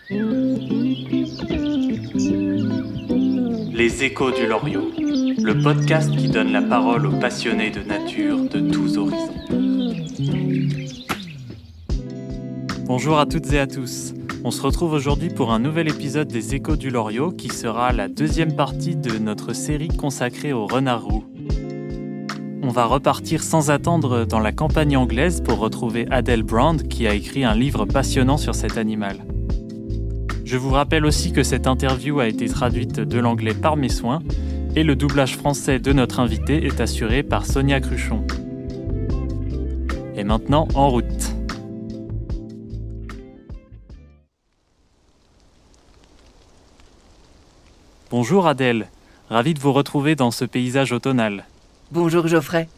Les Échos du Loriot, le podcast qui donne la parole aux passionnés de nature de tous horizons. Bonjour à toutes et à tous. On se retrouve aujourd'hui pour un nouvel épisode des Échos du Loriot qui sera la deuxième partie de notre série consacrée au renard roux. On va repartir sans attendre dans la campagne anglaise pour retrouver Adele Brand qui a écrit un livre passionnant sur cet animal. Je vous rappelle aussi que cette interview a été traduite de l'anglais par mes soins et le doublage français de notre invité est assuré par Sonia Cruchon. Et maintenant, en route. Bonjour Adèle, ravi de vous retrouver dans ce paysage automnal. Bonjour Geoffrey.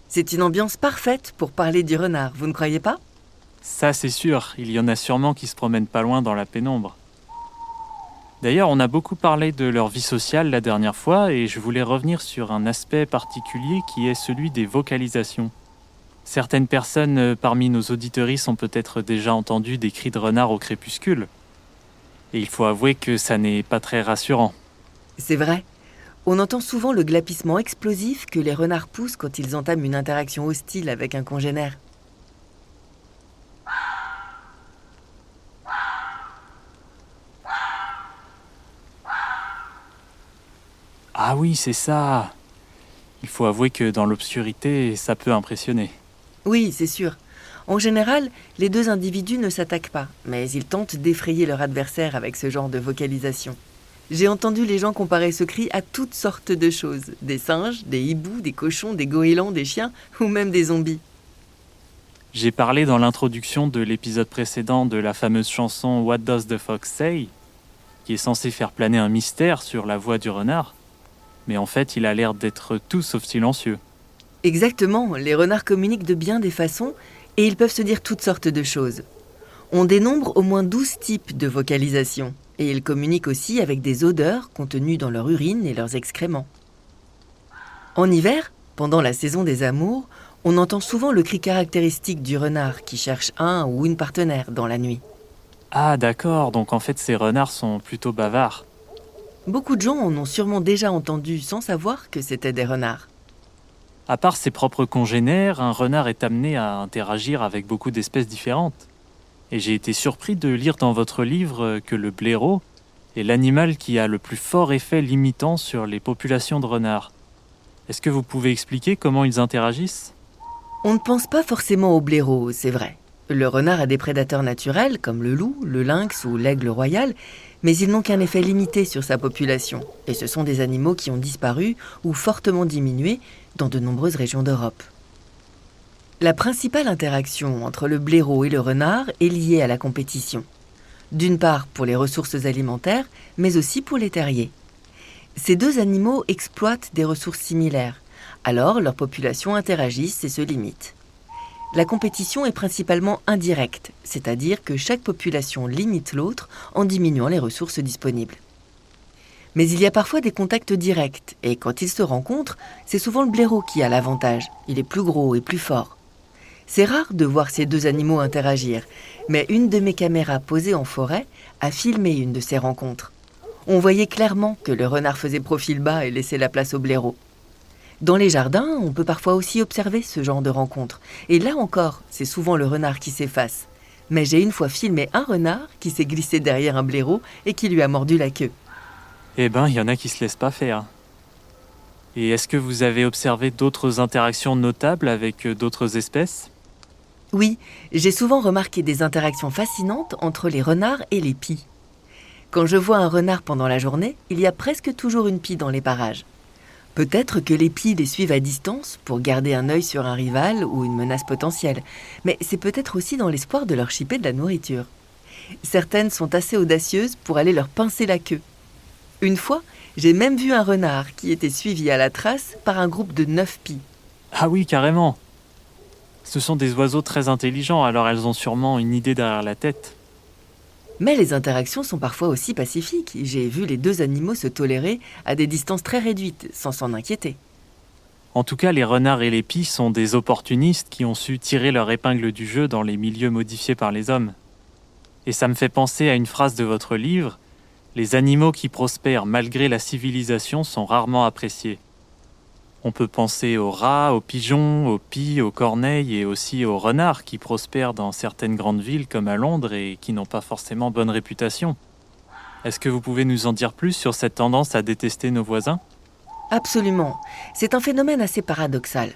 C'est une ambiance parfaite pour parler du renard, vous ne croyez pas ? Ça c'est sûr, il y en a sûrement qui se promènent pas loin dans la pénombre. D'ailleurs, on a beaucoup parlé de leur vie sociale la dernière fois et je voulais revenir sur un aspect particulier qui est celui des vocalisations. Certaines personnes parmi nos auditeuristes ont peut-être déjà entendu des cris de renard au crépuscule. Et il faut avouer que ça n'est pas très rassurant. C'est vrai. On entend souvent le glapissement explosif que les renards poussent quand ils entament une interaction hostile avec un congénère. Ah oui, c'est ça. Il faut avouer que dans l'obscurité, ça peut impressionner. Oui, c'est sûr. En général, les deux individus ne s'attaquent pas, mais ils tentent d'effrayer leur adversaire avec ce genre de vocalisation. J'ai entendu les gens comparer ce cri à toutes sortes de choses. Des singes, des hiboux, des cochons, des goélands, des chiens ou même des zombies. J'ai parlé dans l'introduction de l'épisode précédent de la fameuse chanson « What Does the Fox Say ?», qui est censée faire planer un mystère sur la voix du renard. Mais en fait, il a l'air d'être tout sauf silencieux. Exactement, les renards communiquent de bien des façons et ils peuvent se dire toutes sortes de choses. On dénombre au moins 12 types de vocalisation et ils communiquent aussi avec des odeurs contenues dans leur urine et leurs excréments. En hiver, pendant la saison des amours, on entend souvent le cri caractéristique du renard qui cherche un ou une partenaire dans la nuit. Ah d'accord, donc en fait ces renards sont plutôt bavards. Beaucoup de gens en ont sûrement déjà entendu sans savoir que c'était des renards. À part ses propres congénères, un renard est amené à interagir avec beaucoup d'espèces différentes. Et j'ai été surpris de lire dans votre livre que le blaireau est l'animal qui a le plus fort effet limitant sur les populations de renards. Est-ce que vous pouvez expliquer comment ils interagissent ? On ne pense pas forcément au blaireau, c'est vrai. Le renard a des prédateurs naturels comme le loup, le lynx ou l'aigle royal, mais ils n'ont qu'un effet limité sur sa population. Et ce sont des animaux qui ont disparu ou fortement diminué dans de nombreuses régions d'Europe. La principale interaction entre le blaireau et le renard est liée à la compétition. D'une part pour les ressources alimentaires, mais aussi pour les terriers. Ces deux animaux exploitent des ressources similaires, alors leurs populations interagissent et se limitent. La compétition est principalement indirecte, c'est-à-dire que chaque population limite l'autre en diminuant les ressources disponibles. Mais il y a parfois des contacts directs, et quand ils se rencontrent, c'est souvent le blaireau qui a l'avantage. Il est plus gros et plus fort. C'est rare de voir ces deux animaux interagir, mais une de mes caméras posée en forêt a filmé une de ces rencontres. On voyait clairement que le renard faisait profil bas et laissait la place au blaireau. Dans les jardins, on peut parfois aussi observer ce genre de rencontres. Et là encore, c'est souvent le renard qui s'efface. Mais j'ai une fois filmé un renard qui s'est glissé derrière un blaireau et qui lui a mordu la queue. Eh ben, il y en a qui se laissent pas faire. Et est-ce que vous avez observé d'autres interactions notables avec d'autres espèces ? Oui, j'ai souvent remarqué des interactions fascinantes entre les renards et les pies. Quand je vois un renard pendant la journée, il y a presque toujours une pie dans les parages. Peut-être que les pies les suivent à distance pour garder un œil sur un rival ou une menace potentielle, mais c'est peut-être aussi dans l'espoir de leur chipper de la nourriture. Certaines sont assez audacieuses pour aller leur pincer la queue. Une fois, j'ai même vu un renard qui était suivi à la trace par un groupe de 9 pies. Ah oui, carrément. Ce sont des oiseaux très intelligents, alors elles ont sûrement une idée derrière la tête. Mais les interactions sont parfois aussi pacifiques. J'ai vu les deux animaux se tolérer à des distances très réduites, sans s'en inquiéter. En tout cas, les renards et les pies sont des opportunistes qui ont su tirer leur épingle du jeu dans les milieux modifiés par les hommes. Et ça me fait penser à une phrase de votre livre, « Les animaux qui prospèrent malgré la civilisation sont rarement appréciés ». On peut penser aux rats, aux pigeons, aux pies, aux corneilles et aussi aux renards qui prospèrent dans certaines grandes villes comme à Londres et qui n'ont pas forcément bonne réputation. Est-ce que vous pouvez nous en dire plus sur cette tendance à détester nos voisins ? Absolument. C'est un phénomène assez paradoxal.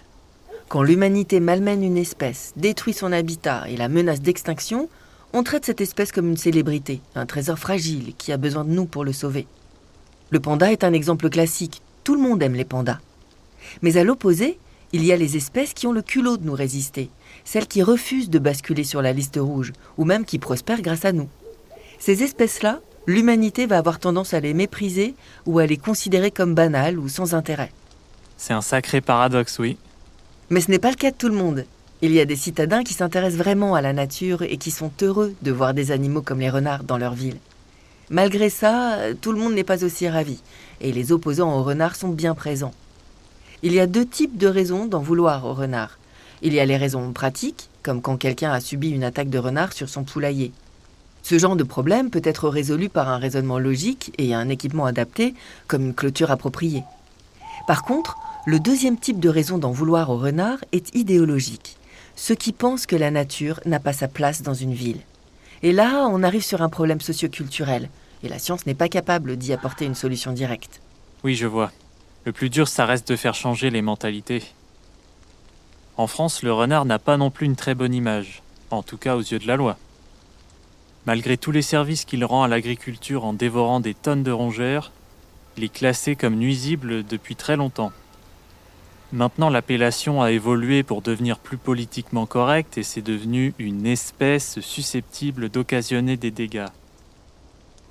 Quand l'humanité malmène une espèce, détruit son habitat et la menace d'extinction, on traite cette espèce comme une célébrité, un trésor fragile qui a besoin de nous pour le sauver. Le panda est un exemple classique. Tout le monde aime les pandas. Mais à l'opposé, il y a les espèces qui ont le culot de nous résister, celles qui refusent de basculer sur la liste rouge, ou même qui prospèrent grâce à nous. Ces espèces-là, l'humanité va avoir tendance à les mépriser ou à les considérer comme banales ou sans intérêt. C'est un sacré paradoxe, oui. Mais ce n'est pas le cas de tout le monde. Il y a des citadins qui s'intéressent vraiment à la nature et qui sont heureux de voir des animaux comme les renards dans leur ville. Malgré ça, tout le monde n'est pas aussi ravi, et les opposants aux renards sont bien présents. Il y a 2 types de raisons d'en vouloir aux renards. Il y a les raisons pratiques, comme quand quelqu'un a subi une attaque de renard sur son poulailler. Ce genre de problème peut être résolu par un raisonnement logique et un équipement adapté, comme une clôture appropriée. Par contre, le 2e type de raison d'en vouloir aux renards est idéologique. Ceux qui pensent que la nature n'a pas sa place dans une ville. Et là, on arrive sur un problème socioculturel, et la science n'est pas capable d'y apporter une solution directe. Oui, je vois. Le plus dur, ça reste de faire changer les mentalités. En France, le renard n'a pas non plus une très bonne image, en tout cas aux yeux de la loi. Malgré tous les services qu'il rend à l'agriculture en dévorant des tonnes de rongeurs, il est classé comme nuisible depuis très longtemps. Maintenant, l'appellation a évolué pour devenir plus politiquement correcte et c'est devenu une espèce susceptible d'occasionner des dégâts.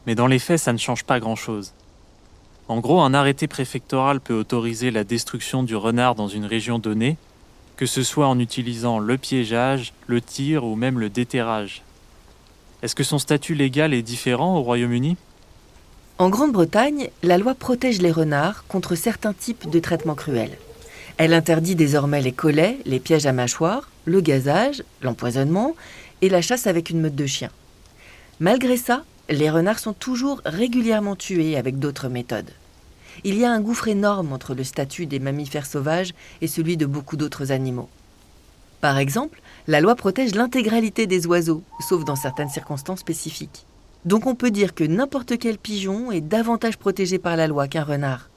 Mais dans les faits, ça ne change pas grand-chose. En gros, un arrêté préfectoral peut autoriser la destruction du renard dans une région donnée, que ce soit en utilisant le piégeage, le tir ou même le déterrage. Est-ce que son statut légal est différent au Royaume-Uni ? En Grande-Bretagne, la loi protège les renards contre certains types de traitements cruels. Elle interdit désormais les collets, les pièges à mâchoire, le gazage, l'empoisonnement et la chasse avec une meute de chiens. Malgré ça, les renards sont toujours régulièrement tués avec d'autres méthodes. Il y a un gouffre énorme entre le statut des mammifères sauvages et celui de beaucoup d'autres animaux. Par exemple, la loi protège l'intégralité des oiseaux, sauf dans certaines circonstances spécifiques. Donc on peut dire que n'importe quel pigeon est davantage protégé par la loi qu'un renard.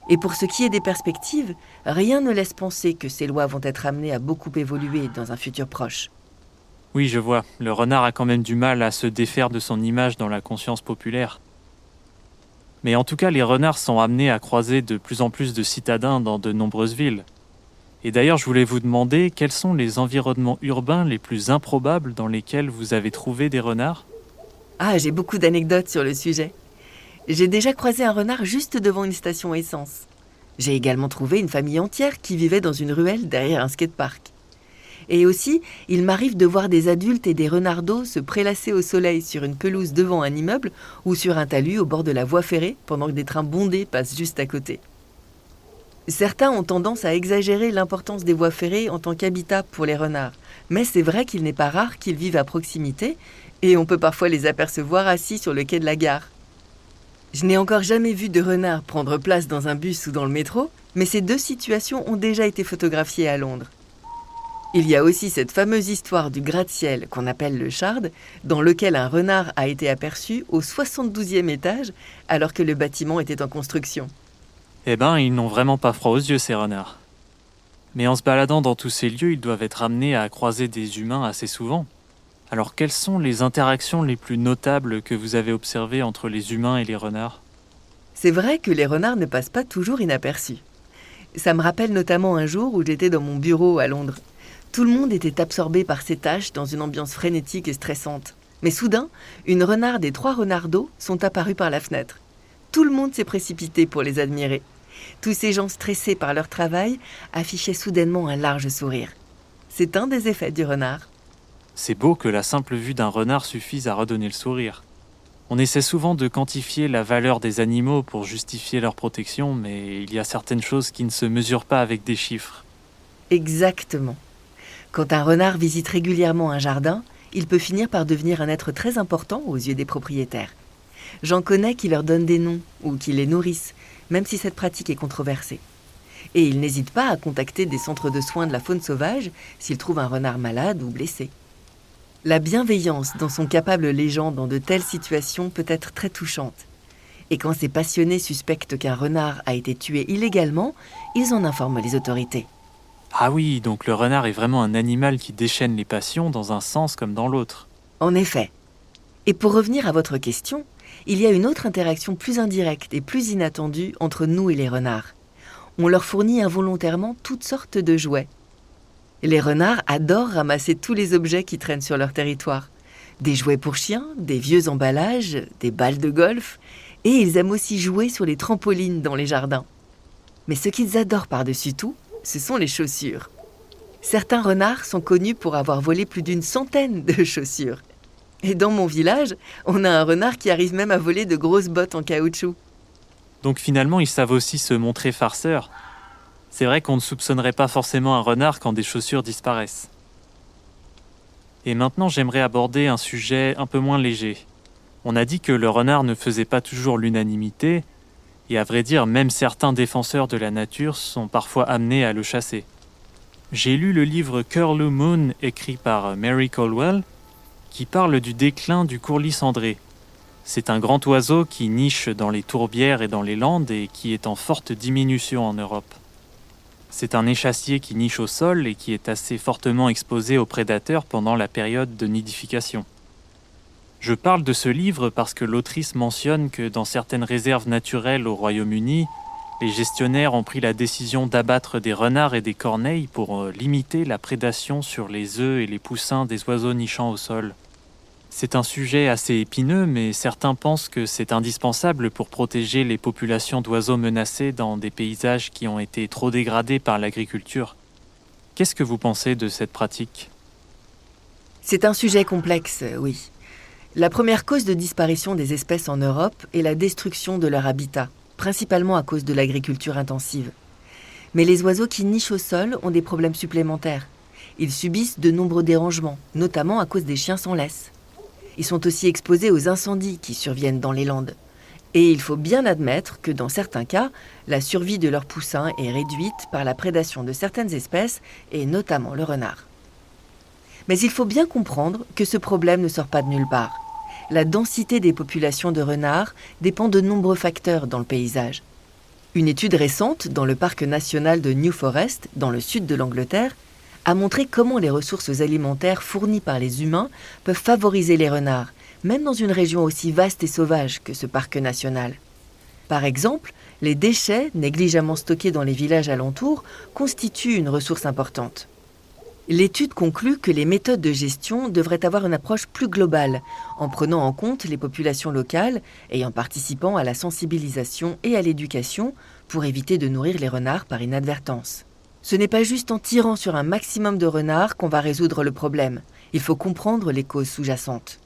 Et pour ce qui est des perspectives, rien ne laisse penser que ces lois vont être amenées à beaucoup évoluer dans un futur proche. Oui, je vois. Le renard a quand même du mal à se défaire de son image dans la conscience populaire. Mais en tout cas, les renards sont amenés à croiser de plus en plus de citadins dans de nombreuses villes. Et d'ailleurs, je voulais vous demander quels sont les environnements urbains les plus improbables dans lesquels vous avez trouvé des renards ? Ah, j'ai beaucoup d'anecdotes sur le sujet. J'ai déjà croisé un renard juste devant une station essence. J'ai également trouvé une famille entière qui vivait dans une ruelle derrière un skatepark. Et aussi, il m'arrive de voir des adultes et des renardeaux se prélasser au soleil sur une pelouse devant un immeuble ou sur un talus au bord de la voie ferrée pendant que des trains bondés passent juste à côté. Certains ont tendance à exagérer l'importance des voies ferrées en tant qu'habitat pour les renards, mais c'est vrai qu'il n'est pas rare qu'ils vivent à proximité et on peut parfois les apercevoir assis sur le quai de la gare. Je n'ai encore jamais vu de renard prendre place dans un bus ou dans le métro, mais ces 2 situations ont déjà été photographiées à Londres. Il y a aussi cette fameuse histoire du gratte-ciel qu'on appelle le Shard, dans lequel un renard a été aperçu au 72e étage alors que le bâtiment était en construction. Eh ben, ils n'ont vraiment pas froid aux yeux, ces renards. Mais en se baladant dans tous ces lieux, ils doivent être amenés à croiser des humains assez souvent. Alors, quelles sont les interactions les plus notables que vous avez observées entre les humains et les renards ? C'est vrai que les renards ne passent pas toujours inaperçus. Ça me rappelle notamment un jour où j'étais dans mon bureau à Londres. Tout le monde était absorbé par ses tâches dans une ambiance frénétique et stressante. Mais soudain, une renarde et 3 renardeaux sont apparus par la fenêtre. Tout le monde s'est précipité pour les admirer. Tous ces gens stressés par leur travail affichaient soudainement un large sourire. C'est un des effets du renard. C'est beau que la simple vue d'un renard suffise à redonner le sourire. On essaie souvent de quantifier la valeur des animaux pour justifier leur protection, mais il y a certaines choses qui ne se mesurent pas avec des chiffres. Exactement. Quand un renard visite régulièrement un jardin, il peut finir par devenir un être très important aux yeux des propriétaires. J'en connais qui leur donnent des noms ou qui les nourrissent, même si cette pratique est controversée. Et ils n'hésitent pas à contacter des centres de soins de la faune sauvage s'ils trouvent un renard malade ou blessé. La bienveillance dont sont capables les gens dans de telles situations peut être très touchante. Et quand ces passionnés suspectent qu'un renard a été tué illégalement, ils en informent les autorités. Ah oui, donc le renard est vraiment un animal qui déchaîne les passions dans un sens comme dans l'autre. En effet. Et pour revenir à votre question, il y a une autre interaction plus indirecte et plus inattendue entre nous et les renards. On leur fournit involontairement toutes sortes de jouets. Les renards adorent ramasser tous les objets qui traînent sur leur territoire. Des jouets pour chiens, des vieux emballages, des balles de golf, et ils aiment aussi jouer sur les trampolines dans les jardins. Mais ce qu'ils adorent par-dessus tout, ce sont les chaussures. Certains renards sont connus pour avoir volé plus d'une centaine de chaussures. Et dans mon village, on a un renard qui arrive même à voler de grosses bottes en caoutchouc. Donc finalement, ils savent aussi se montrer farceurs. C'est vrai qu'on ne soupçonnerait pas forcément un renard quand des chaussures disparaissent. Et maintenant, j'aimerais aborder un sujet un peu moins léger. On a dit que le renard ne faisait pas toujours l'unanimité, et à vrai dire, même certains défenseurs de la nature sont parfois amenés à le chasser. J'ai lu le livre Curlew Moon écrit par Mary Caldwell, qui parle du déclin du courlis cendré. C'est un grand oiseau qui niche dans les tourbières et dans les landes et qui est en forte diminution en Europe. C'est un échassier qui niche au sol et qui est assez fortement exposé aux prédateurs pendant la période de nidification. Je parle de ce livre parce que l'autrice mentionne que dans certaines réserves naturelles au Royaume-Uni, les gestionnaires ont pris la décision d'abattre des renards et des corneilles pour limiter la prédation sur les œufs et les poussins des oiseaux nichant au sol. C'est un sujet assez épineux, mais certains pensent que c'est indispensable pour protéger les populations d'oiseaux menacés dans des paysages qui ont été trop dégradés par l'agriculture. Qu'est-ce que vous pensez de cette pratique ? C'est un sujet complexe, oui. La première cause de disparition des espèces en Europe est la destruction de leur habitat, principalement à cause de l'agriculture intensive. Mais les oiseaux qui nichent au sol ont des problèmes supplémentaires. Ils subissent de nombreux dérangements, notamment à cause des chiens sans laisse. Ils sont aussi exposés aux incendies qui surviennent dans les landes. Et il faut bien admettre que dans certains cas, la survie de leurs poussins est réduite par la prédation de certaines espèces, et notamment le renard. Mais il faut bien comprendre que ce problème ne sort pas de nulle part. La densité des populations de renards dépend de nombreux facteurs dans le paysage. Une étude récente dans le parc national de New Forest, dans le sud de l'Angleterre, a montré comment les ressources alimentaires fournies par les humains peuvent favoriser les renards, même dans une région aussi vaste et sauvage que ce parc national. Par exemple, les déchets négligemment stockés dans les villages alentours constituent une ressource importante. L'étude conclut que les méthodes de gestion devraient avoir une approche plus globale, en prenant en compte les populations locales et en participant à la sensibilisation et à l'éducation pour éviter de nourrir les renards par inadvertance. Ce n'est pas juste en tirant sur un maximum de renards qu'on va résoudre le problème. Il faut comprendre les causes sous-jacentes.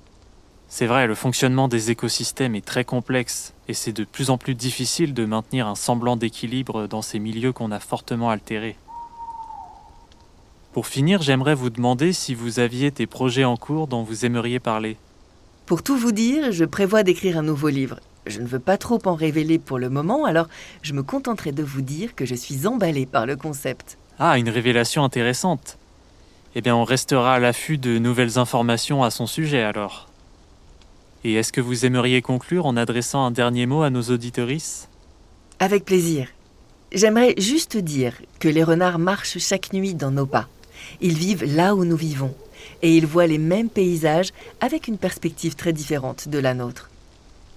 C'est vrai, le fonctionnement des écosystèmes est très complexe et c'est de plus en plus difficile de maintenir un semblant d'équilibre dans ces milieux qu'on a fortement altérés. Pour finir, j'aimerais vous demander si vous aviez des projets en cours dont vous aimeriez parler. Pour tout vous dire, je prévois d'écrire un nouveau livre. Je ne veux pas trop en révéler pour le moment, alors je me contenterai de vous dire que je suis emballée par le concept. Ah, une révélation intéressante. Eh bien, on restera à l'affût de nouvelles informations à son sujet alors. Et est-ce que vous aimeriez conclure en adressant un dernier mot à nos auditorices ? Avec plaisir. J'aimerais juste dire que les renards marchent chaque nuit dans nos pas. Ils vivent là où nous vivons, et ils voient les mêmes paysages avec une perspective très différente de la nôtre.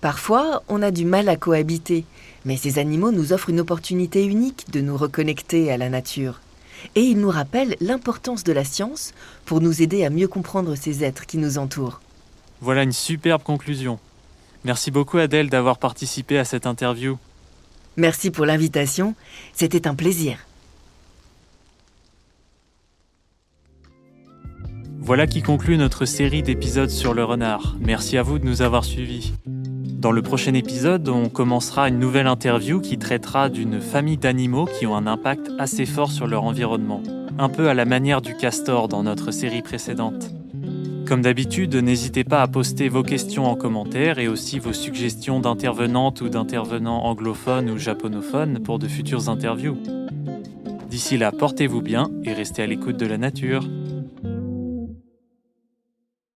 Parfois, on a du mal à cohabiter, mais ces animaux nous offrent une opportunité unique de nous reconnecter à la nature. Et ils nous rappellent l'importance de la science pour nous aider à mieux comprendre ces êtres qui nous entourent. Voilà une superbe conclusion. Merci beaucoup Adèle d'avoir participé à cette interview. Merci pour l'invitation, c'était un plaisir. Voilà qui conclut notre série d'épisodes sur le renard. Merci à vous de nous avoir suivis. Dans le prochain épisode, on commencera une nouvelle interview qui traitera d'une famille d'animaux qui ont un impact assez fort sur leur environnement, un peu à la manière du castor dans notre série précédente. Comme d'habitude, n'hésitez pas à poster vos questions en commentaire et aussi vos suggestions d'intervenantes ou d'intervenants anglophones ou japonophones pour de futures interviews. D'ici là, portez-vous bien et restez à l'écoute de la nature.